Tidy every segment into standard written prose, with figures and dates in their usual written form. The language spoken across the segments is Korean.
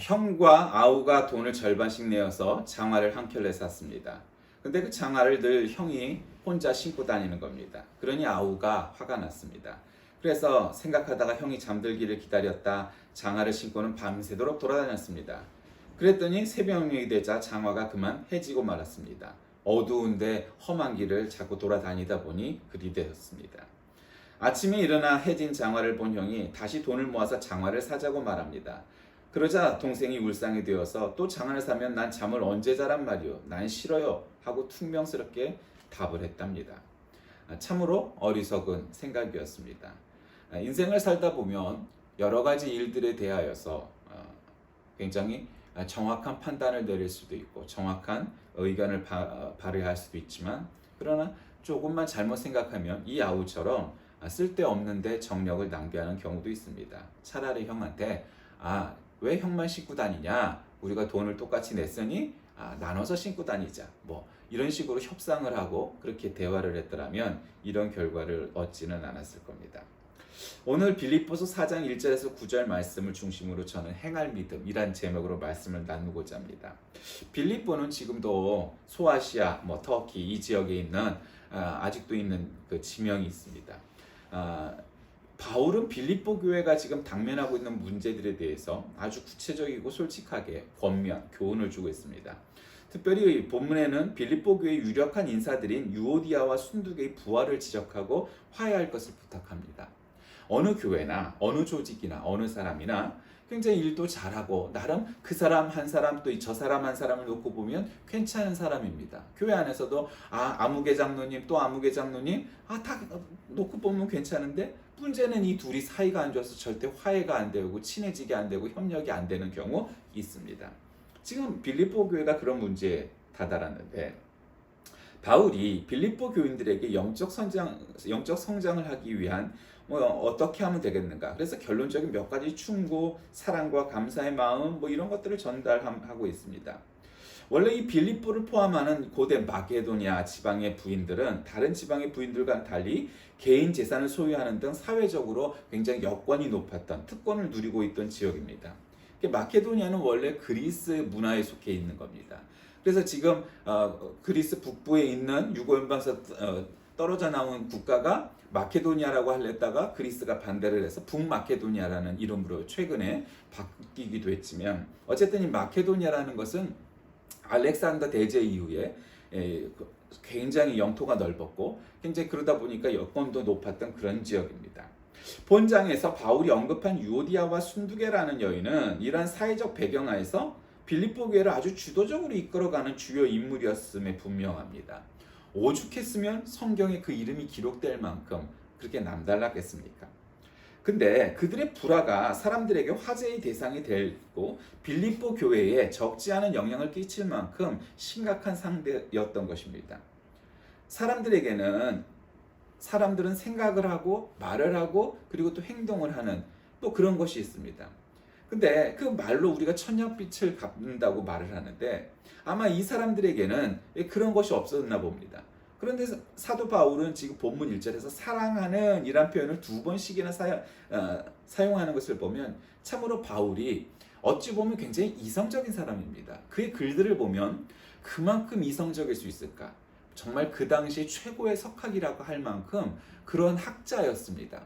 형과 아우가 돈을 절반씩 내어서 장화를 한 켤레 샀습니다. 근데 그 장화를 늘 형이 혼자 신고 다니는 겁니다. 그러니 아우가 화가 났습니다. 그래서 생각하다가 형이 잠들기를 기다렸다 장화를 신고는 밤새도록 돌아다녔습니다. 그랬더니 새벽녘이 되자 장화가 그만 해지고 말았습니다. 어두운데 험한 길을 자꾸 돌아다니다 보니 그리 되었습니다. 아침에 일어나 해진 장화를 본 형이 다시 돈을 모아서 장화를 사자고 말합니다. 그러자 동생이 울상이 되어서 또 장화를 사면 난 잠을 언제 자란 말이오. 난 싫어요. 하고 퉁명스럽게 답을 했답니다. 참으로 어리석은 생각이었습니다. 인생을 살다 보면 여러 가지 일들에 대하여서 굉장히 정확한 판단을 내릴 수도 있고 정확한 의견을 발휘할 수도 있지만 그러나 조금만 잘못 생각하면 이 아우처럼 쓸데없는데 정력을 낭비하는 경우도 있습니다. 차라리 형한테 왜 형만 신고 다니냐? 우리가 돈을 똑같이 냈으니 나눠서 신고 다니자. 뭐 이런 식으로 협상을 하고 그렇게 대화를 했더라면 이런 결과를 얻지는 않았을 겁니다. 오늘 빌립보서 4장 1절에서 9절 말씀을 중심으로 저는 행할 믿음이란 제목으로 말씀을 나누고자 합니다. 빌립보는 지금도 소아시아, 터키 이 지역에 있는 아직도 있는 그 지명이 있습니다. 바울은 빌립보 교회가 지금 당면하고 있는 문제들에 대해서 아주 구체적이고 솔직하게 권면, 교훈을 주고 있습니다. 특별히 본문에는 빌립보 교회의 유력한 인사들인 유오디아와 순두개의 부활을 지적하고 화해할 것을 부탁합니다. 어느 교회나 어느 조직이나 어느 사람이나 굉장히 일도 잘하고 나름 그 사람 한 사람 또 저 사람 한 사람을 놓고 보면 괜찮은 사람입니다. 교회 안에서도 아무개 장로님 또 아무개 장로님 다 놓고 보면 괜찮은데 문제는 이 둘이 사이가 안 좋아서 절대 화해가 안 되고 친해지게 안 되고 협력이 안 되는 경우 있습니다. 지금 빌립보 교회가 그런 문제에 다다랐는데 바울이 빌립보 교인들에게 영적 성장을 하기 위한 어떻게 하면 되겠는가? 그래서 결론적인 몇 가지 충고, 사랑과 감사의 마음 이런 것들을 전달하고 있습니다. 원래 이 빌립보를 포함하는 고대 마게도니아 지방의 부인들은 다른 지방의 부인들과는 달리 개인 재산을 소유하는 등 사회적으로 굉장히 여건이 높았던 특권을 누리고 있던 지역입니다. 마케도니아는 원래 그리스 문화에 속해 있는 겁니다. 그래서 지금 그리스 북부에 있는 유고연방에서 떨어져 나온 국가가 마케도니아라고 하려다가 그리스가 반대를 해서 북마케도니아라는 이름으로 최근에 바뀌기도 했지만 어쨌든 이 마케도니아라는 것은 알렉산더 대제 이후에 굉장히 영토가 넓었고 굉장히 그러다 보니까 여건도 높았던 그런 지역입니다. 본장에서 바울이 언급한 유오디아와 순두개라는 여인은 이러한 사회적 배경하에서 빌립보 교회를 아주 주도적으로 이끌어가는 주요 인물이었음에 분명합니다. 오죽했으면 성경에 그 이름이 기록될 만큼 그렇게 남달랐겠습니까? 근데 그들의 불화가 사람들에게 화제의 대상이 되고 빌립보 교회에 적지 않은 영향을 끼칠 만큼 심각한 상대였던 것입니다. 사람들은 생각을 하고 말을 하고 그리고 또 행동을 하는 또 그런 것이 있습니다. 근데 그 말로 우리가 천년빛을 갚는다고 말을 하는데 아마 이 사람들에게는 그런 것이 없었나 봅니다. 그런데 사도 바울은 지금 본문 1절에서 사랑하는 이란 표현을 2번씩이나 사용하는 것을 보면 참으로 바울이 어찌 보면 굉장히 이성적인 사람입니다. 그의 글들을 보면 그만큼 이성적일 수 있을까? 정말 그 당시 최고의 석학이라고 할 만큼 그런 학자였습니다.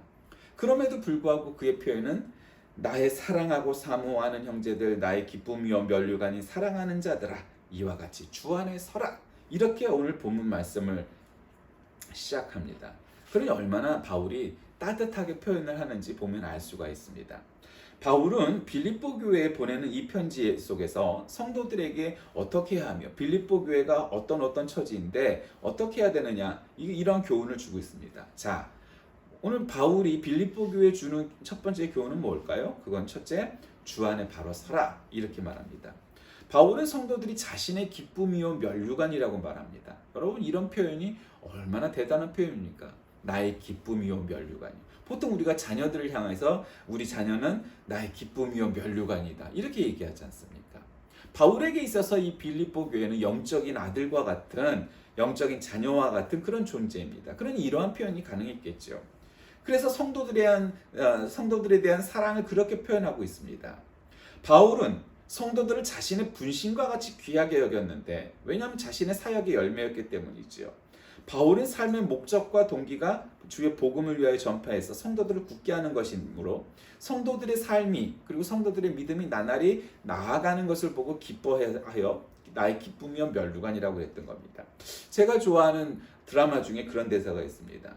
그럼에도 불구하고 그의 표현은 나의 사랑하고 사모하는 형제들, 나의 기쁨이요 면류관이 사랑하는 자들아, 이와 같이 주 안에 서라. 이렇게 오늘 본문 말씀을 시작합니다. 그러니 얼마나 바울이 따뜻하게 표현을 하는지 보면 알 수가 있습니다. 바울은 빌립보 교회에 보내는 이 편지 속에서 성도들에게 어떻게 해야 하며 빌립보 교회가 어떤 처지인데 어떻게 해야 되느냐 이런 교훈을 주고 있습니다. 자, 오늘 바울이 빌립보 교회에 주는 첫 번째 교훈은 뭘까요? 그건 첫째, 주 안에 바로 서라 이렇게 말합니다. 바울은 성도들이 자신의 기쁨이요 면류관이라고 말합니다. 여러분 이런 표현이 얼마나 대단한 표현입니까? 나의 기쁨이요 면류관이. 보통 우리가 자녀들을 향해서 우리 자녀는 나의 기쁨이요 면류관이다 이렇게 얘기하지 않습니까? 바울에게 있어서 이 빌립보 교회는 영적인 아들과 같은 영적인 자녀와 같은 그런 존재입니다. 그러니 이러한 표현이 가능했겠죠. 그래서 성도들에 대한 사랑을 그렇게 표현하고 있습니다. 바울은 성도들을 자신의 분신과 같이 귀하게 여겼는데 왜냐하면 자신의 사역의 열매였기 때문이지요. 바울은 삶의 목적과 동기가 주의 복음을 위하여 전파해서 성도들을 굳게 하는 것이므로 성도들의 삶이 그리고 성도들의 믿음이 나날이 나아가는 것을 보고 기뻐하여 나의 기쁨이여 멸류관이라고 했던 겁니다. 제가 좋아하는 드라마 중에 그런 대사가 있습니다.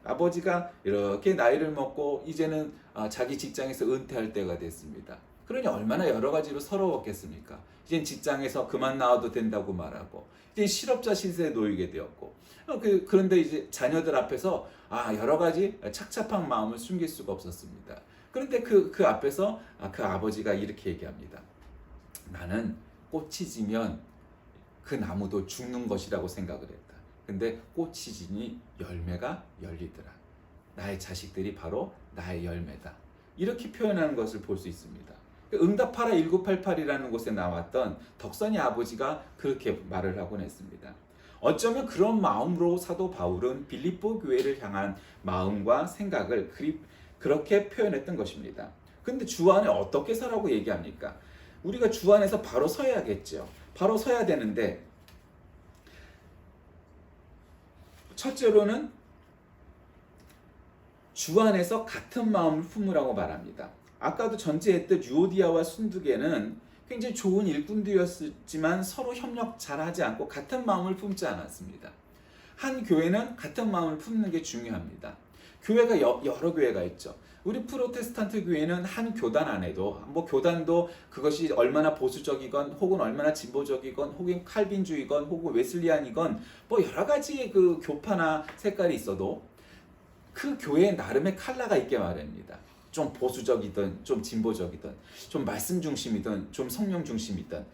아버지가 이렇게 나이를 먹고 이제는 자기 직장에서 은퇴할 때가 됐습니다. 그러니 얼마나 여러 가지로 서러웠겠습니까? 이젠 직장에서 그만 나와도 된다고 말하고 이제 실업자 신세에 놓이게 되었고 그런데 이제 자녀들 앞에서 여러 가지 착잡한 마음을 숨길 수가 없었습니다. 그런데 그 앞에서 그 아버지가 이렇게 얘기합니다. 나는 꽃이 지면 그 나무도 죽는 것이라고 생각을 했다. 근데 꽃이 지니 열매가 열리더라. 나의 자식들이 바로 나의 열매다. 이렇게 표현하는 것을 볼 수 있습니다. 응답하라 1988이라는 곳에 나왔던 덕선이 아버지가 그렇게 말을 하곤 했습니다. 어쩌면 그런 마음으로 사도 바울은 빌립보 교회를 향한 마음과 생각을 그렇게 표현했던 것입니다. 근데 주 안에 어떻게 서라고 얘기합니까? 우리가 주 안에서 바로 서야겠죠. 바로 서야 되는데 첫째로는 주 안에서 같은 마음을 품으라고 말합니다. 아까도 전제했듯 유오디아와 순두계는 굉장히 좋은 일꾼들이었지만 서로 협력 잘하지 않고 같은 마음을 품지 않았습니다. 한 교회는 같은 마음을 품는 게 중요합니다. 교회가 여러 교회가 있죠. 우리 프로테스탄트 교회는 한 교단 안에도 교단도 그것이 얼마나 보수적이건 혹은 얼마나 진보적이건 혹은 칼빈주의건 혹은 웨슬리안이건 여러 가지 그 교파나 색깔이 있어도 그 교회에 나름의 컬러가 있게 마련입니다. 좀 보수적이든 좀 진보적이든 좀 말씀 중심이든 좀 성령 중심이든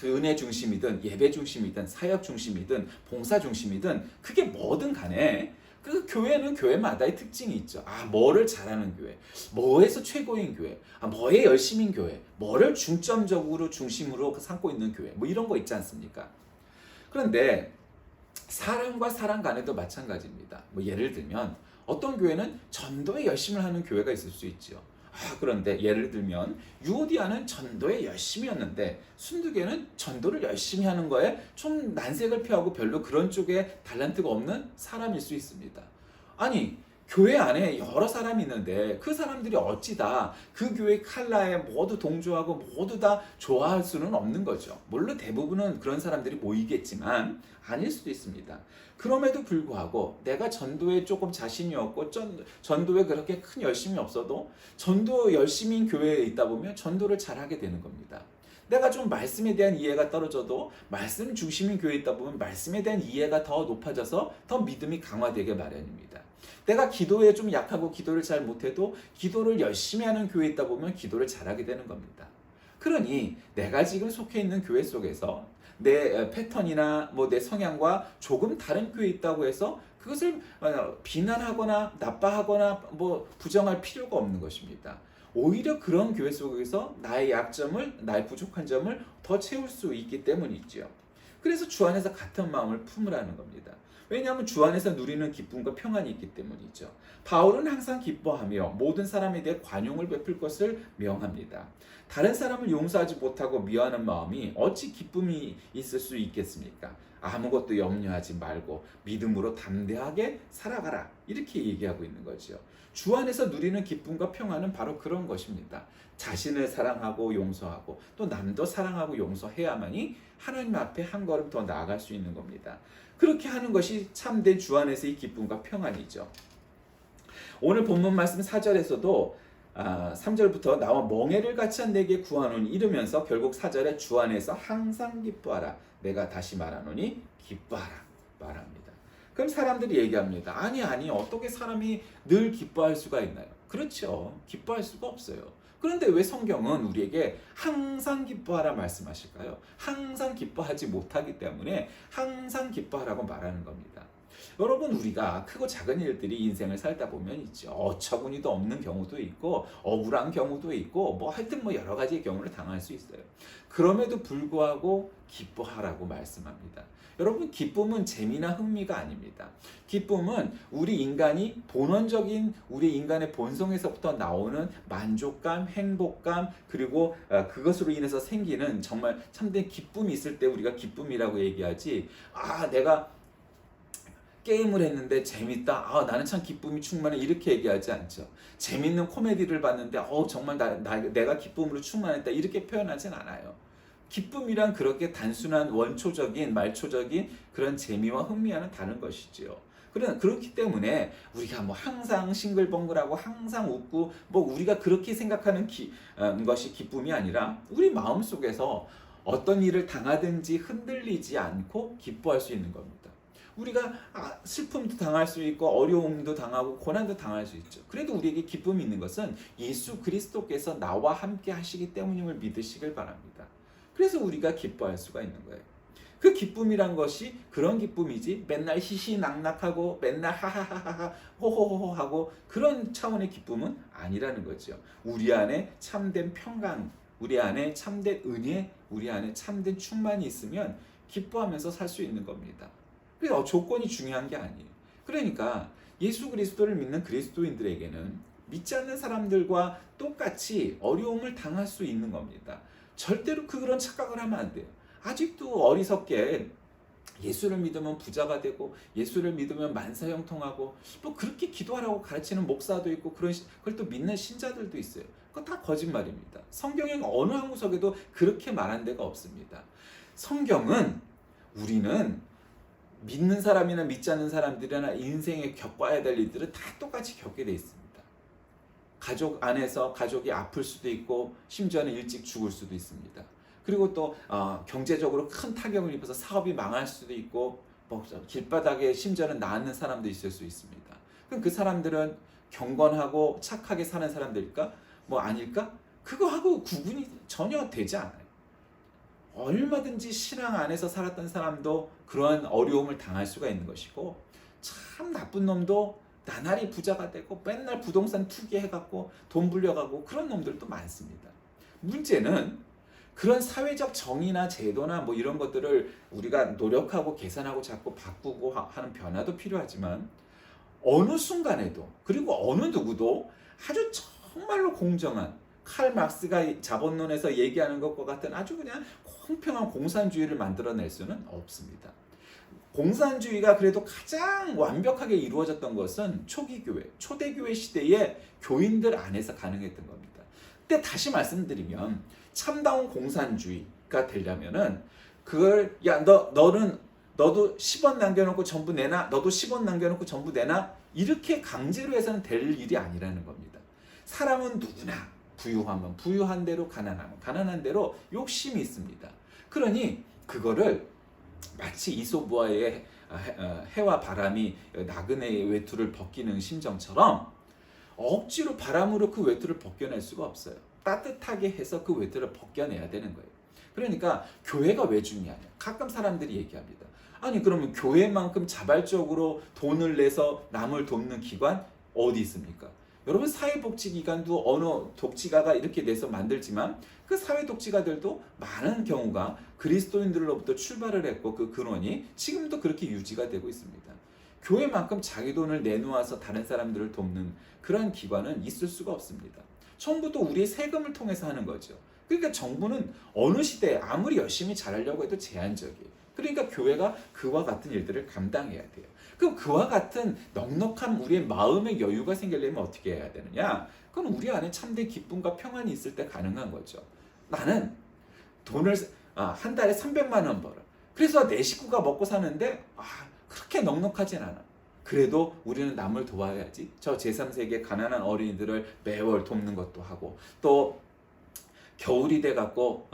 은혜 중심이든 예배 중심이든 사역 중심이든 봉사 중심이든 그게 뭐든 간에 그 교회는 교회마다의 특징이 있죠. 뭐를 잘하는 교회, 뭐에서 최고인 교회, 뭐에 열심인 교회, 뭐를 중점적으로 중심으로 삼고 있는 교회, 이런 거 있지 않습니까? 그런데 사람과 사람 간에도 마찬가지입니다. 예를 들면 어떤 교회는 전도에 열심을 하는 교회가 있을 수 있죠. 그런데 예를 들면 유오디아는 전도에 열심이었는데 순두계는 전도를 열심히 하는 거에 좀 난색을 표하고 별로 그런 쪽에 달란트가 없는 사람일 수 있습니다. 아니 교회 안에 여러 사람이 있는데 그 사람들이 어찌 다 그 교회 컬러에 모두 동조하고 모두 다 좋아할 수는 없는 거죠. 물론 대부분은 그런 사람들이 모이겠지만 아닐 수도 있습니다. 그럼에도 불구하고 내가 전도에 조금 자신이 없고 전도에 그렇게 큰 열심이 없어도 전도 열심인 교회에 있다 보면 전도를 잘하게 되는 겁니다. 내가 좀 말씀에 대한 이해가 떨어져도 말씀 중심인 교회에 있다 보면 말씀에 대한 이해가 더 높아져서 더 믿음이 강화되게 마련입니다. 내가 기도에 좀 약하고 기도를 잘 못해도 기도를 열심히 하는 교회에 있다 보면 기도를 잘하게 되는 겁니다. 그러니 내가 지금 속해 있는 교회 속에서 내 패턴이나 내 성향과 조금 다른 교회에 있다고 해서 그것을 비난하거나 나빠하거나 부정할 필요가 없는 것입니다. 오히려 그런 교회 속에서 나의 약점을, 나의 부족한 점을 더 채울 수 있기 때문이지요. 그래서 주 안에서 같은 마음을 품으라는 겁니다. 왜냐하면 주 안에서 누리는 기쁨과 평안이 있기 때문이죠. 바울은 항상 기뻐하며 모든 사람에 대해 관용을 베풀 것을 명합니다. 다른 사람을 용서하지 못하고 미워하는 마음이 어찌 기쁨이 있을 수 있겠습니까? 아무것도 염려하지 말고 믿음으로 담대하게 살아가라. 이렇게 얘기하고 있는 거죠. 주 안에서 누리는 기쁨과 평안은 바로 그런 것입니다. 자신을 사랑하고 용서하고 또 남도 사랑하고 용서해야만이 하나님 앞에 한 걸음 더 나아갈 수 있는 겁니다. 그렇게 하는 것이 참된 주 안에서의 기쁨과 평안이죠. 오늘 본문 말씀 4절에서도 3절부터 나와 멍에를 같이 한 내게 구하노니 이르면서 결국 4절에 주 안에서 항상 기뻐하라. 내가 다시 말하노니 기뻐하라 말합니다. 그럼 사람들이 얘기합니다. 아니 어떻게 사람이 늘 기뻐할 수가 있나요? 그렇죠. 기뻐할 수가 없어요. 그런데 왜 성경은 우리에게 항상 기뻐하라 말씀하실까요? 항상 기뻐하지 못하기 때문에 항상 기뻐하라고 말하는 겁니다. 여러분, 우리가 크고 작은 일들이 인생을 살다 보면 있죠. 어처구니도 없는 경우도 있고 억울한 경우도 있고 뭐 하여튼 뭐 여러 가지의 경우를 당할 수 있어요. 그럼에도 불구하고 기뻐하라고 말씀합니다. 여러분, 기쁨은 재미나 흥미가 아닙니다. 기쁨은 우리 인간이 본원적인 우리 인간의 본성에서부터 나오는 만족감, 행복감, 그리고 그것으로 인해서 생기는 정말 참된 기쁨이 있을 때 우리가 기쁨이라고 얘기하지, 내가 게임을 했는데 재밌다, 나는 참 기쁨이 충만해, 이렇게 얘기하지 않죠. 재밌는 코미디를 봤는데 정말 내가 기쁨으로 충만했다, 이렇게 표현하진 않아요. 기쁨이란 그렇게 단순한 원초적인 말초적인 그런 재미와 흥미와는 다른 것이지요. 그렇기 때문에 우리가 뭐 항상 싱글벙글하고 항상 웃고 뭐 우리가 그렇게 생각하는 것이 기쁨이 아니라, 우리 마음속에서 어떤 일을 당하든지 흔들리지 않고 기뻐할 수 있는 겁니다. 우리가 슬픔도 당할 수 있고 어려움도 당하고 고난도 당할 수 있죠. 그래도 우리에게 기쁨이 있는 것은 예수 그리스도께서 나와 함께 하시기 때문임을 믿으시길 바랍니다. 그래서 우리가 기뻐할 수가 있는 거예요. 그 기쁨이란 것이 그런 기쁨이지 맨날 희희낙낙하고 맨날 하하하하 호호호호 하고 그런 차원의 기쁨은 아니라는 거죠. 우리 안에 참된 평강, 우리 안에 참된 은혜, 우리 안에 참된 충만이 있으면 기뻐하면서 살 수 있는 겁니다. 그래서 조건이 중요한 게 아니에요. 그러니까 예수 그리스도를 믿는 그리스도인들에게는 믿지 않는 사람들과 똑같이 어려움을 당할 수 있는 겁니다. 절대로 그런 착각을 하면 안 돼요. 아직도 어리석게 예수를 믿으면 부자가 되고 예수를 믿으면 만사형통하고 뭐 그렇게 기도하라고 가르치는 목사도 있고 그걸 또 믿는 신자들도 있어요. 그거 다 거짓말입니다. 성경의 어느 한 구석에도 그렇게 말한 데가 없습니다. 성경은 우리는 믿는 사람이나 믿지 않는 사람들이나 인생에 겪어야 될 일들은 다 똑같이 겪게 돼 있습니다. 가족 안에서 가족이 아플 수도 있고 심지어는 일찍 죽을 수도 있습니다. 그리고 또 경제적으로 큰 타격을 입어서 사업이 망할 수도 있고 뭐 길바닥에 심지어는 낳는 사람도 있을 수 있습니다. 그럼 그 사람들은 경건하고 착하게 사는 사람들일까? 뭐 아닐까? 그거하고 구분이 전혀 되지 않아요. 얼마든지 신앙 안에서 살았던 사람도 그러한 어려움을 당할 수가 있는 것이고, 참 나쁜 놈도 나날이 부자가 되고 맨날 부동산 투기해갖고 돈 불려가고 그런 놈들도 많습니다. 문제는 그런 사회적 정의나 제도나 뭐 이런 것들을 우리가 노력하고 개선하고 자꾸 바꾸고 하는 변화도 필요하지만, 어느 순간에도 그리고 어느 누구도 아주 정말로 공정한, 칼 막스가 자본론에서 얘기하는 것과 같은 아주 그냥 공평한 공산주의를 만들어낼 수는 없습니다. 공산주의가 그래도 가장 완벽하게 이루어졌던 것은 초기교회, 초대교회 시대의 교인들 안에서 가능했던 겁니다. 근데 다시 말씀드리면 참다운 공산주의가 되려면은 그걸 너도 10원 남겨놓고 전부 내놔, 너도 10원 남겨놓고 전부 내놔, 이렇게 강제로 해서는 될 일이 아니라는 겁니다. 사람은 누구나 부유하면 부유한 대로, 가난하면 가난한 대로 욕심이 있습니다. 그러니 그거를 마치 이솝우화의 해와 바람이 나그네의 외투를 벗기는 심정처럼 억지로 바람으로 그 외투를 벗겨낼 수가 없어요. 따뜻하게 해서 그 외투를 벗겨내야 되는 거예요. 그러니까 교회가 왜 중요하냐? 가끔 사람들이 얘기합니다. 아니 그러면 교회만큼 자발적으로 돈을 내서 남을 돕는 기관 어디 있습니까? 여러분, 사회복지기관도 어느 독지가가 이렇게 내서 만들지만 그 사회독지가들도 많은 경우가 그리스도인들로부터 출발을 했고 그 근원이 지금도 그렇게 유지가 되고 있습니다. 교회만큼 자기 돈을 내놓아서 다른 사람들을 돕는 그런 기관은 있을 수가 없습니다. 정부도 우리의 세금을 통해서 하는 거죠. 그러니까 정부는 어느 시대에 아무리 열심히 잘하려고 해도 제한적이에요. 그러니까 교회가 그와 같은 일들을 감당해야 돼요. 그럼 그와 같은 넉넉한 우리의 마음의 여유가 생기려면 어떻게 해야 되느냐? 그건 우리 안에 참된 기쁨과 평안이 있을 때 가능한 거죠. 나는 돈을 한 달에 300만 원 벌어. 그래서 내 식구가 먹고 사는데 그렇게 넉넉하진 않아. 그래도 우리는 남을 도와야지. 저 제3세계 가난한 어린이들을 매월 돕는 것도 하고, 또 겨울이 돼갖고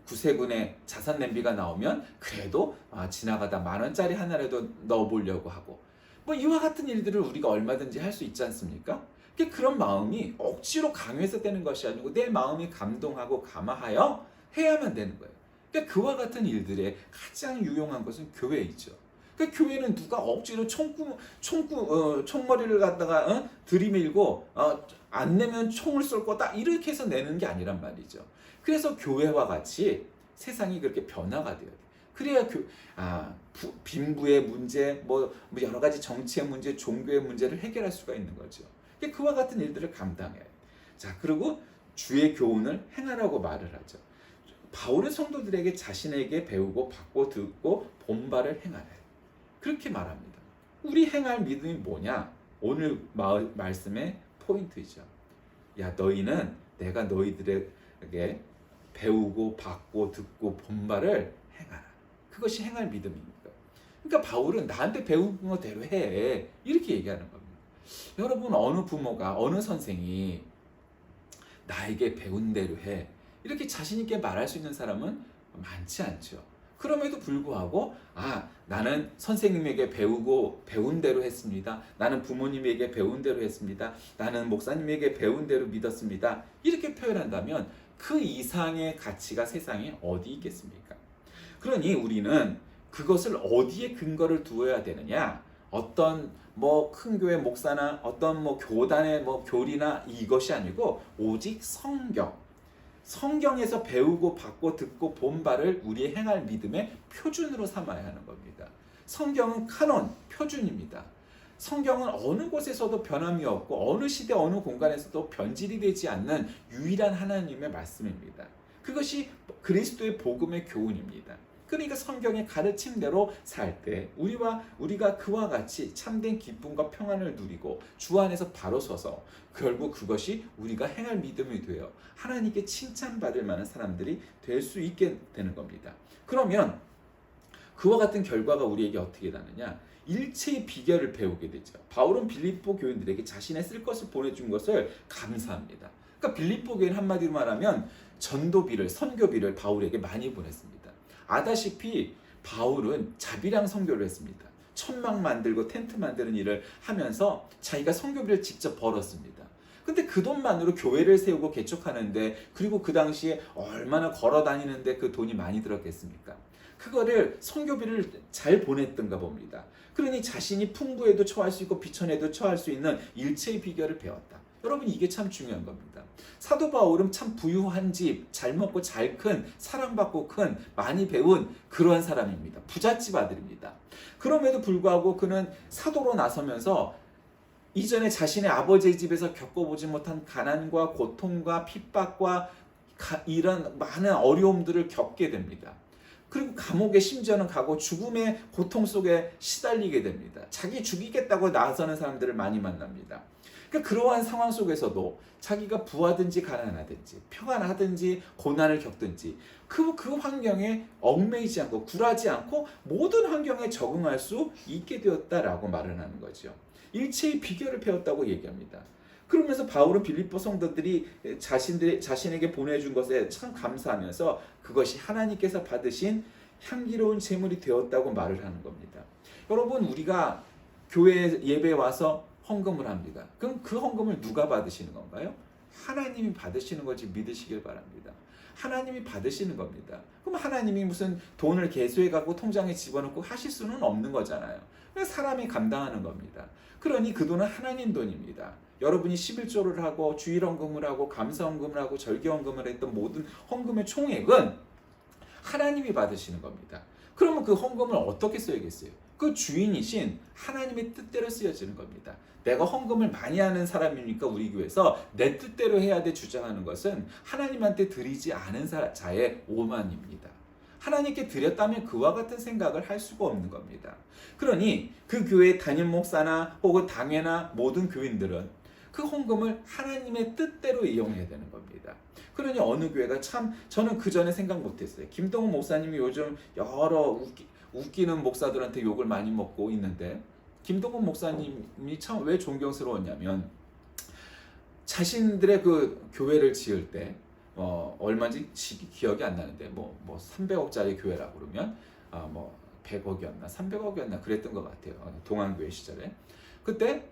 구세군의 자산 냄비가 나오면 그래도 지나가다 10,000원짜리 하나라도 넣어보려고 하고, 뭐 이와 같은 일들을 우리가 얼마든지 할 수 있지 않습니까? 그런 마음이 억지로 강요해서 되는 것이 아니고 내 마음이 감동하고 감화하여 해야만 되는 거예요. 그와 같은 일들에 가장 유용한 것은 교회이죠. 그 교회는 누가 억지로 총머리를 갖다가 들이밀고 안 내면 총을 쏠 거다 이렇게 해서 내는 게 아니란 말이죠. 그래서 교회와 같이 세상이 그렇게 변화가 돼야 돼. 그래야 빈부의 문제, 뭐 여러 가지 정치의 문제, 종교의 문제를 해결할 수가 있는 거죠. 그와 같은 일들을 감당해야 돼. 자, 그리고 주의 교훈을 행하라고 말을 하죠. 바울은 성도들에게 자신에게 배우고 받고 듣고 본바를 행하라. 그렇게 말합니다. 우리 행할 믿음이 뭐냐? 오늘 말씀의 포인트이죠. 야, 너희는 내가 너희들에게 배우고 받고 듣고 본바를 행하라. 그것이 행할 믿음입니다. 그러니까 바울은 나한테 배운 거대로 해. 이렇게 얘기하는 겁니다. 여러분, 어느 부모가, 어느 선생이 나에게 배운 대로 해. 이렇게 자신 있게 말할 수 있는 사람은 많지 않죠. 그럼에도 불구하고 나는 선생님에게 배운 대로 했습니다. 나는 부모님에게 배운 대로 했습니다. 나는 목사님에게 배운 대로 믿었습니다. 이렇게 표현한다면 그 이상의 가치가 세상에 어디 있겠습니까? 그러니 우리는 그것을 어디에 근거를 두어야 되느냐? 어떤 큰 교회 목사나 어떤 교단의 교리나 이것이 아니고 오직 성경에서 배우고 받고 듣고 본 바를 우리의 행할 믿음의 표준으로 삼아야 하는 겁니다. 성경은 카논, 표준입니다. 성경은 어느 곳에서도 변함이 없고 어느 시대 어느 공간에서도 변질이 되지 않는 유일한 하나님의 말씀입니다. 그것이 그리스도의 복음의 교훈입니다. 그러니까 성경의 가르침대로 살 때 우리가 그와 같이 참된 기쁨과 평안을 누리고 주 안에서 바로 서서 결국 그것이 우리가 행할 믿음이 되어 하나님께 칭찬받을 만한 사람들이 될 수 있게 되는 겁니다. 그러면 그와 같은 결과가 우리에게 어떻게 나느냐? 일체의 비결을 배우게 되죠. 바울은 빌립보 교인들에게 자신의 쓸 것을 보내준 것을 감사합니다. 그러니까 빌립보 교인 한마디로 말하면 전도비를, 선교비를 바울에게 많이 보냈습니다. 아다시피 바울은 자비랑 선교를 했습니다. 천막 만들고 텐트 만드는 일을 하면서 자기가 선교비를 직접 벌었습니다. 근데 그 돈만으로 교회를 세우고 개척하는데, 그리고 그 당시에 얼마나 걸어 다니는데 그 돈이 많이 들었겠습니까? 그거를 선교비를 잘 보냈던가 봅니다. 그러니 자신이 풍부에도 처할 수 있고 비천에도 처할 수 있는 일체의 비결을 배웠다. 여러분, 이게 참 중요한 겁니다. 사도 바울은 참 부유한 집, 잘 먹고 잘 큰, 사랑받고 큰, 많이 배운 그러한 사람입니다. 부잣집 아들입니다. 그럼에도 불구하고 그는 사도로 나서면서 이전에 자신의 아버지의 집에서 겪어보지 못한 가난과 고통과 핍박과 이런 많은 어려움들을 겪게 됩니다. 그리고 감옥에 심지어는 가고 죽음의 고통 속에 시달리게 됩니다. 자기 죽이겠다고 나서는 사람들을 많이 만납니다. 그러한 상황 속에서도 자기가 부하든지 가난하든지 평안하든지 고난을 겪든지 그 환경에 얽매이지 않고 굴하지 않고 모든 환경에 적응할 수 있게 되었다라고 말을 하는 거죠. 일체의 비결을 배웠다고 얘기합니다. 그러면서 바울은 빌립보 성도들이 자신에게 보내준 것에 참 감사하면서 그것이 하나님께서 받으신 향기로운 제물이 되었다고 말을 하는 겁니다. 여러분, 우리가 교회 예배에 와서 헌금을 합니다. 그럼 그 헌금을 누가 받으시는 건가요? 하나님이 받으시는 것을 믿으시길 바랍니다. 하나님이 받으시는 겁니다. 그럼 하나님이 무슨 돈을 계수해 갖고 통장에 집어넣고 하실 수는 없는 거잖아요. 사람이 감당하는 겁니다. 그러니 그 돈은 하나님 돈입니다. 여러분이 11조를 하고 주일헌금을 하고 감사헌금을 하고 절기헌금을 했던 모든 헌금의 총액은 하나님이 받으시는 겁니다. 그러면 그 헌금을 어떻게 써야겠어요? 그 주인이신 하나님의 뜻대로 쓰여지는 겁니다. 내가 헌금을 많이 하는 사람이니까 우리 교회에서 내 뜻대로 해야 돼 주장하는 것은 하나님한테 드리지 않은 자의 오만입니다. 하나님께 드렸다면 그와 같은 생각을 할 수가 없는 겁니다. 그러니 그 교회 담임 목사나 혹은 당회나 모든 교인들은 그 헌금을 하나님의 뜻대로 이용해야 되는 겁니다. 그러니 어느 교회가 참 저는 그 전에 생각 못했어요. 김동훈 목사님이 요즘 여러 웃기는 목사들한테 욕을 많이 먹고 있는데, 김동훈 목사님이 참 왜 존경스러웠냐면 자신들의 그 교회를 지을 때 얼마인지 기억이 안 나는데 300억짜리 교회라고 그러면 100억이었나 300억이었나 그랬던 것 같아요. 동안교회 시절에. 그때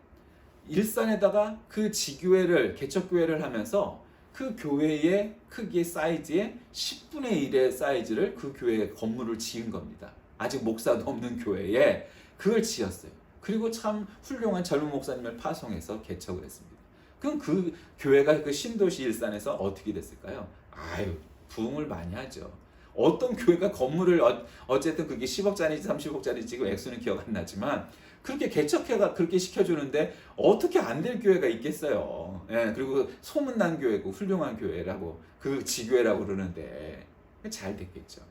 일산에다가 그 지교회를 개척교회를 하면서 그 교회의 크기의 사이즈의 10분의 1의 사이즈를 그 교회 건물을 지은 겁니다. 아직 목사도 없는 교회에 그걸 지었어요. 그리고 참 훌륭한 젊은 목사님을 파송해서 개척을 했습니다. 그럼 그 교회가 그 신도시 일산에서 어떻게 됐을까요? 아유, 부흥을 많이 하죠. 어떤 교회가 건물을 어쨌든 그게 10억짜리인지 30억짜리인지 지금 액수는 기억 안 나지만 그렇게 개척해가 그렇게 시켜주는데 어떻게 안 될 교회가 있겠어요. 예, 그리고 소문난 교회고 훌륭한 교회라고 그 지교회라고 그러는데 잘 됐겠죠.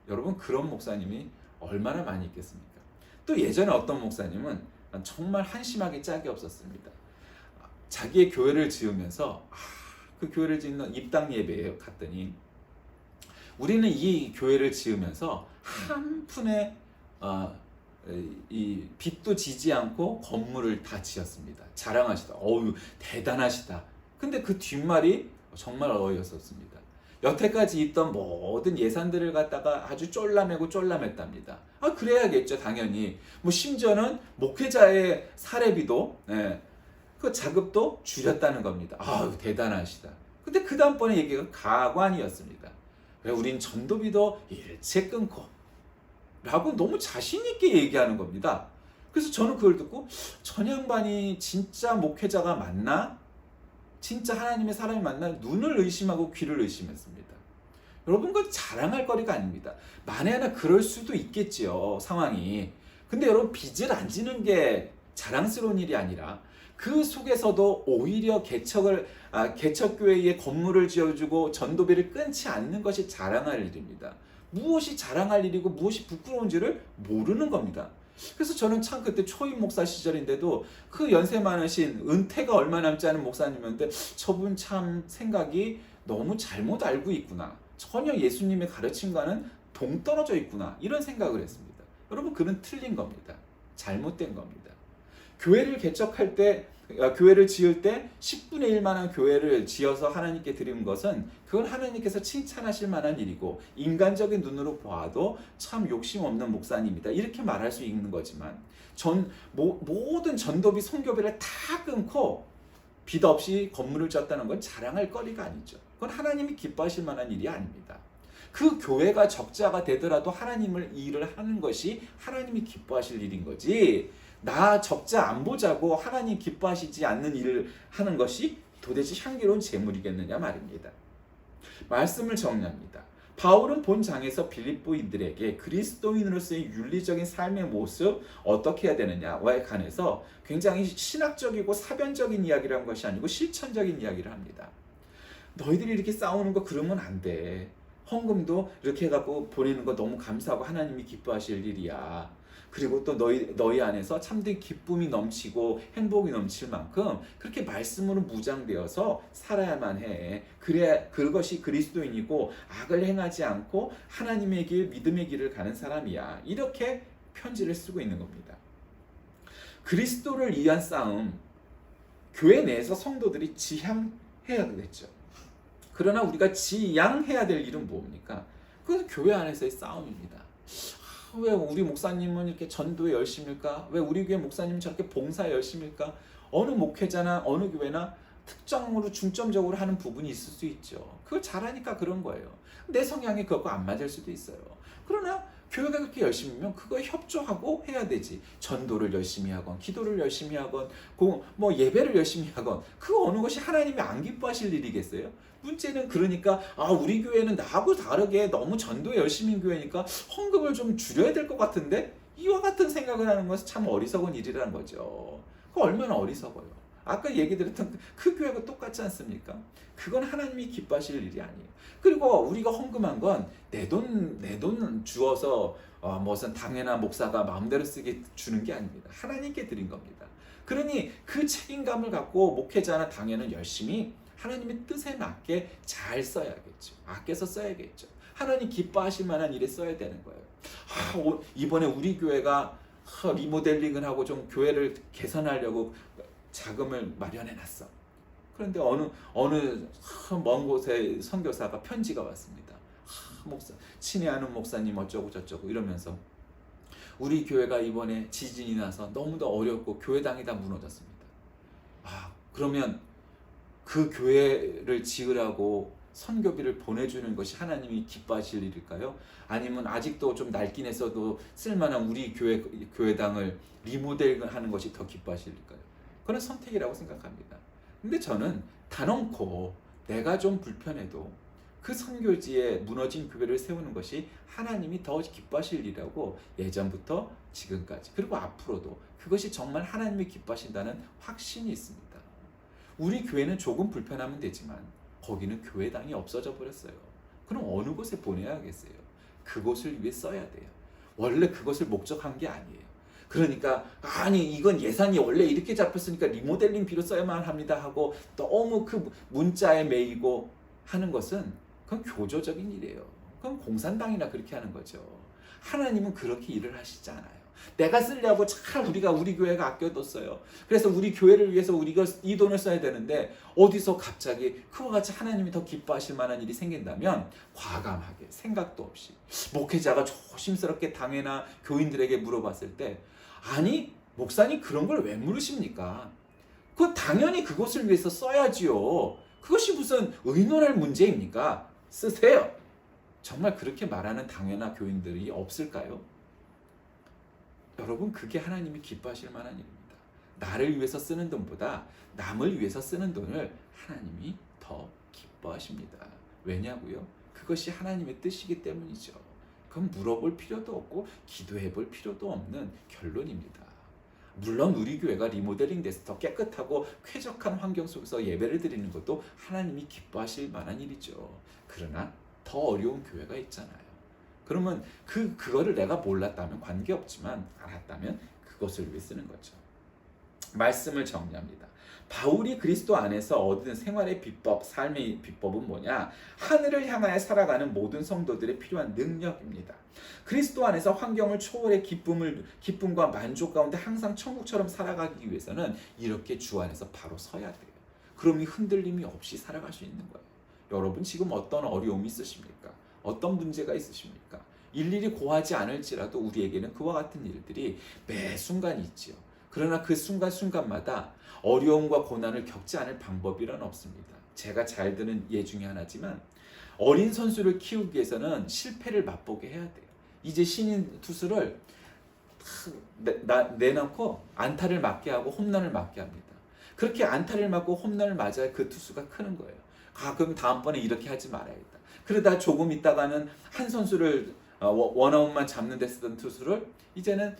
여러분 그런 목사님이 얼마나 많이 있겠습니까? 또 예전에 어떤 목사님은 정말 한심하게 짝이 없었습니다. 자기의 교회를 지으면서 그 교회를 짓는 입당 예배에 갔더니 우리는 이 교회를 지으면서 한 푼의 이 빚도 지지 않고 건물을 다 지었습니다. 자랑하시다. 어우 대단하시다. 근데 그 뒷말이 정말 어이없었습니다. 여태까지 있던 모든 예산들을 갖다가 아주 쫄라매고 쫄라맸답니다. 그래야겠죠 당연히. 뭐 심지어는 목회자의 사례비도 그 자급도 줄였다는 겁니다. 대단하시다. 근데 그 다음번에 얘기가 가관이었습니다. 우린 전도비도 일체 끊고 라고 너무 자신있게 얘기하는 겁니다. 그래서 저는 그걸 듣고 전 양반이 진짜 목회자가 맞나? 진짜 하나님의 사람이 맞나? 눈을 의심하고 귀를 의심했습니다. 여러분 그건 자랑할 거리가 아닙니다. 만에 하나 그럴 수도 있겠지요 상황이. 근데 여러분 빚을 안 지는 게 자랑스러운 일이 아니라 그 속에서도 오히려 개척교회에 건물을 지어주고 전도비를 끊지 않는 것이 자랑할 일입니다. 무엇이 자랑할 일이고 무엇이 부끄러운지를 모르는 겁니다. 그래서 저는 참 그때 초임 목사 시절인데도 그 연세 많으신 은퇴가 얼마 남지 않은 목사님인데 저분 참 생각이 너무 잘못 알고 있구나. 전혀 예수님의 가르침과는 동떨어져 있구나. 이런 생각을 했습니다. 여러분 그는 틀린 겁니다. 잘못된 겁니다. 교회를 개척할 때 교회를 지을 때 10분의 1만한 교회를 지어서 하나님께 드리는 것은 그건 하나님께서 칭찬하실 만한 일이고 인간적인 눈으로 보아도 참 욕심 없는 목사님이다 이렇게 말할 수 있는 거지만 모든 전도비 선교비를 다 끊고 빚 없이 건물을 졌다는 건 자랑할 거리가 아니죠. 그건 하나님이 기뻐하실 만한 일이 아닙니다. 그 교회가 적자가 되더라도 하나님을 일을 하는 것이 하나님이 기뻐하실 일인 거지, 나 적자 안 보자고 하나님 기뻐하시지 않는 일을 하는 것이 도대체 향기로운 재물이겠느냐 말입니다. 말씀을 정리합니다. 바울은 본 장에서 빌립보인들에게 그리스도인으로서의 윤리적인 삶의 모습 어떻게 해야 되느냐에 관해서 굉장히 신학적이고 사변적인 이야기를 한 것이 아니고 실천적인 이야기를 합니다. 너희들이 이렇게 싸우는 거 그러면 안 돼. 헌금도 이렇게 해갖고 보내는 거 너무 감사하고 하나님이 기뻐하실 일이야. 그리고 또 너희 안에서 참된 기쁨이 넘치고 행복이 넘칠 만큼 그렇게 말씀으로 무장되어서 살아야만 해. 그래, 그것이 그리스도인이고 악을 행하지 않고 하나님의 길, 믿음의 길을 가는 사람이야. 이렇게 편지를 쓰고 있는 겁니다. 그리스도를 위한 싸움, 교회 내에서 성도들이 지향해야 되겠죠. 그러나 우리가 지양해야 될 일은 뭡니까? 그건 교회 안에서의 싸움입니다. 왜 우리 목사님은 이렇게 전도에 열심일까? 왜 우리 교회 목사님은 저렇게 봉사에 열심일까? 어느 목회자나 어느 교회나 특정으로 중점적으로 하는 부분이 있을 수 있죠. 그걸 잘하니까 그런 거예요. 내 성향이 그것과 안 맞을 수도 있어요. 그러나 교회가 그렇게 열심히면 그거에 협조하고 해야 되지. 전도를 열심히 하건 기도를 열심히 하건 뭐 예배를 열심히 하건 그 어느 것이 하나님이 안 기뻐하실 일이겠어요? 문제는 그러니까 우리 교회는 나하고 다르게 너무 전도에 열심인 교회니까 헌금을 좀 줄여야 될 것 같은데 이와 같은 생각을 하는 것은 참 어리석은 일이라는 거죠. 그거 얼마나 어리석어요. 아까 얘기 드렸던 그 교회가 똑같지 않습니까? 그건 하나님이 기뻐하실 일이 아니에요. 그리고 우리가 헌금한 건 내 돈 주어서 무슨 당회나 목사가 마음대로 쓰게 주는 게 아닙니다. 하나님께 드린 겁니다. 그러니 그 책임감을 갖고 목회자나 당회는 열심히 하나님의 뜻에 맞게 잘 써야겠죠. 아껴서 써야겠죠. 하나님 기뻐하실 만한 일에 써야 되는 거예요. 이번에 우리 교회가 리모델링을 하고 좀 교회를 개선하려고 자금을 마련해놨어. 그런데 어느 먼 곳에 선교사가 편지가 왔습니다. 친애하는 목사님 어쩌고 저쩌고 이러면서 우리 교회가 이번에 지진이 나서 너무도 어렵고 교회당이 다 무너졌습니다. 그러면 그 교회를 지으라고 선교비를 보내주는 것이 하나님이 기뻐하실 일일까요? 아니면 아직도 좀 낡긴 했어도 쓸만한 우리 교회당을 리모델하는 것이 더 기뻐하실 일일까요? 그건 선택이라고 생각합니다. 근데 저는 단언코 내가 좀 불편해도 그 선교지에 무너진 교회를 세우는 것이 하나님이 더 기뻐하실 일이라고 예전부터 지금까지 그리고 앞으로도 그것이 정말 하나님이 기뻐하신다는 확신이 있습니다. 우리 교회는 조금 불편하면 되지만 거기는 교회당이 없어져 버렸어요. 그럼 어느 곳에 보내야겠어요? 그곳을 위해 써야 돼요. 원래 그것을 목적한 게 아니에요. 그러니까 아니 이건 예산이 원래 이렇게 잡혔으니까 리모델링 비로 써야만 합니다 하고 너무 그 문자에 매이고 하는 것은 그건 교조적인 일이에요. 그건 공산당이나 그렇게 하는 거죠. 하나님은 그렇게 일을 하시지 않아요. 내가 쓰려고 잘 우리 교회가 아껴뒀어요. 그래서 우리 교회를 위해서 우리가 이 돈을 써야 되는데 어디서 갑자기 그와 같이 하나님이 더 기뻐하실 만한 일이 생긴다면 과감하게 생각도 없이 목회자가 조심스럽게 당회나 교인들에게 물어봤을 때 아니 목사님 그런 걸 왜 물으십니까? 그 당연히 그것을 위해서 써야지요. 그것이 무슨 의논할 문제입니까? 쓰세요. 정말 그렇게 말하는 당회나 교인들이 없을까요? 여러분 그게 하나님이 기뻐하실 만한 일입니다. 나를 위해서 쓰는 돈보다 남을 위해서 쓰는 돈을 하나님이 더 기뻐하십니다. 왜냐고요? 그것이 하나님의 뜻이기 때문이죠. 그건 물어볼 필요도 없고 기도해 볼 필요도 없는 결론입니다. 물론 우리 교회가 리모델링 돼서 더 깨끗하고 쾌적한 환경 속에서 예배를 드리는 것도 하나님이 기뻐하실 만한 일이죠. 그러나 더 어려운 교회가 있잖아요. 그러면 그거를 내가 몰랐다면 관계없지만 알았다면 그것을 위해 쓰는 거죠. 말씀을 정리합니다. 바울이 그리스도 안에서 얻은 생활의 비법, 삶의 비법은 뭐냐? 하늘을 향하여 살아가는 모든 성도들의 필요한 능력입니다. 그리스도 안에서 환경을 초월해 기쁨과 만족 가운데 항상 천국처럼 살아가기 위해서는 이렇게 주 안에서 바로 서야 돼요. 그럼 이 흔들림이 없이 살아갈 수 있는 거예요. 여러분 지금 어떤 어려움이 있으십니까? 어떤 문제가 있으십니까? 일일이 고하지 않을지라도 우리에게는 그와 같은 일들이 매 순간 있지요. 그러나 그 순간순간마다 어려움과 고난을 겪지 않을 방법이란 없습니다. 제가 잘 드는 예 중에 하나지만 어린 선수를 키우기 위해서는 실패를 맛보게 해야 돼요. 이제 신인 투수를 내놓고 안타를 맞게 하고 홈런을 맞게 합니다. 그렇게 안타를 맞고 홈런을 맞아야 그 투수가 크는 거예요. 그럼 다음번에 이렇게 하지 말아야겠다. 그러다 조금 있다가는 한 선수를 원아웃만 잡는 데 쓰던 투수를 이제는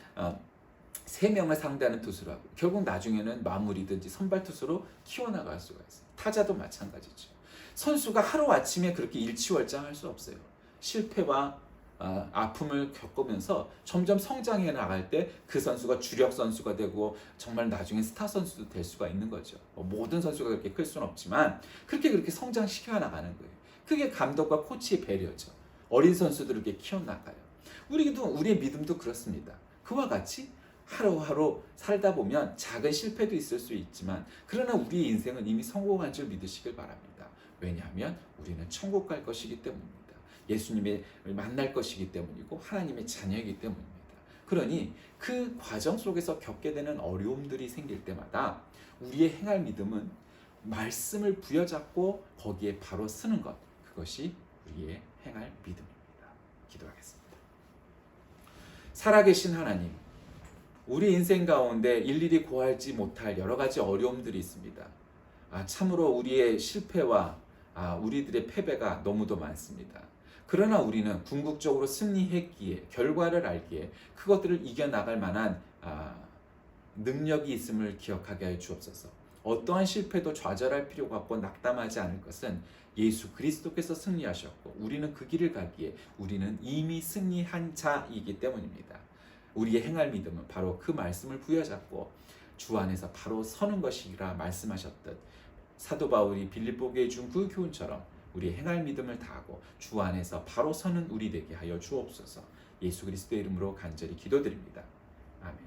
3명을 상대하는 투수로 하고 결국 나중에는 마무리든지 선발 투수로 키워나갈 수가 있어요. 타자도 마찬가지죠. 선수가 하루아침에 그렇게 일취월장할 수 없어요. 실패와 아픔을 겪으면서 점점 성장해 나갈 때 그 선수가 주력 선수가 되고 정말 나중에 스타 선수도 될 수가 있는 거죠. 모든 선수가 그렇게 클 수는 없지만 그렇게 성장시켜 나가는 거예요. 그게 감독과 코치의 배려죠. 어린 선수들을 이렇게 키워나가요. 우리의 믿음도 그렇습니다. 그와 같이 하루하루 살다 보면 작은 실패도 있을 수 있지만 그러나 우리의 인생은 이미 성공한 줄 믿으시길 바랍니다. 왜냐하면 우리는 천국 갈 것이기 때문입니다. 예수님을 만날 것이기 때문이고 하나님의 자녀이기 때문입니다. 그러니 그 과정 속에서 겪게 되는 어려움들이 생길 때마다 우리의 행할 믿음은 말씀을 부여잡고 거기에 바로 쓰는 것, 그것이 우리의 행할 믿음입니다. 기도하겠습니다. 살아계신 하나님, 우리 인생 가운데 일일이 고하지 못할 여러 가지 어려움들이 있습니다. 참으로 우리의 실패와 우리들의 패배가 너무도 많습니다. 그러나 우리는 궁극적으로 승리했기에 결과를 알기에 그것들을 이겨나갈 만한 능력이 있음을 기억하게 하여 주옵소서. 어떠한 실패도 좌절할 필요가 없고 낙담하지 않을 것은 예수 그리스도께서 승리하셨고 우리는 그 길을 가기에 우리는 이미 승리한 자이기 때문입니다. 우리의 행할 믿음은 바로 그 말씀을 부여잡고 주 안에서 바로 서는 것이라 말씀하셨듯 사도 바울이 빌립보교에 준 그 교훈처럼 우리의 행할 믿음을 다하고 주 안에서 바로 서는 우리 되게 하여 주옵소서. 예수 그리스도의 이름으로 간절히 기도드립니다. 아멘.